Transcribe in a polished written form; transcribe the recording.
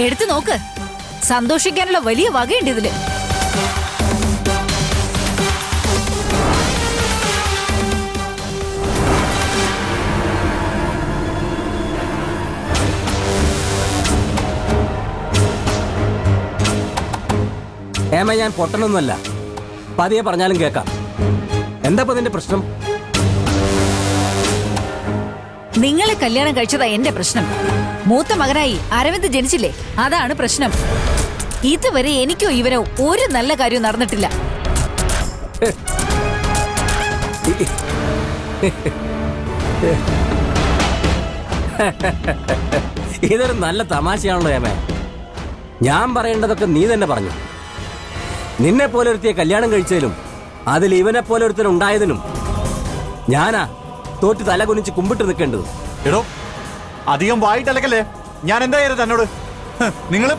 എടുത്തു നോക്ക്. സന്തോഷിക്കാനുള്ള വലിയ വകയുണ്ട് ഇതില്. ഏമ, ഞാൻ പൊട്ടനൊന്നുമല്ല. പതിയെ പറഞ്ഞാലും കേൾക്കാം. എന്താ നിന്റെ പ്രശ്നം? നിങ്ങളെ കല്യാണം കഴിച്ചതാ എന്റെ പ്രശ്നം. മൂത്ത മകനായി അരവിന്ദ് ജനിച്ചില്ലേ, അതാണ് പ്രശ്നം. ഇതുവരെ എനിക്കോ ഇവനോ ഒരു നല്ല കാര്യവും നടന്നിട്ടില്ല. ഇതൊരു നല്ല തമാശയാണല്ലോ ഏമേ. ഞാൻ പറയേണ്ടതൊക്കെ നീ തന്നെ പറഞ്ഞു. നിന്നെ പോലെ ഒരുത്തിയെ കല്യാണം കഴിച്ചതിലും അതിൽ ഇവനെ പോലെ ഒരുത്തനുണ്ടായതിനും ഞാനാ തോറ്റ് തല കുനിച്ച് കുമ്പിട്ട് നിൽക്കേണ്ടത്. എടോ, അധികം വായിട്ടലക്കല്ലേ. ഞാൻ എന്താ ചെയ്തത് തന്നോട്? നിങ്ങൾ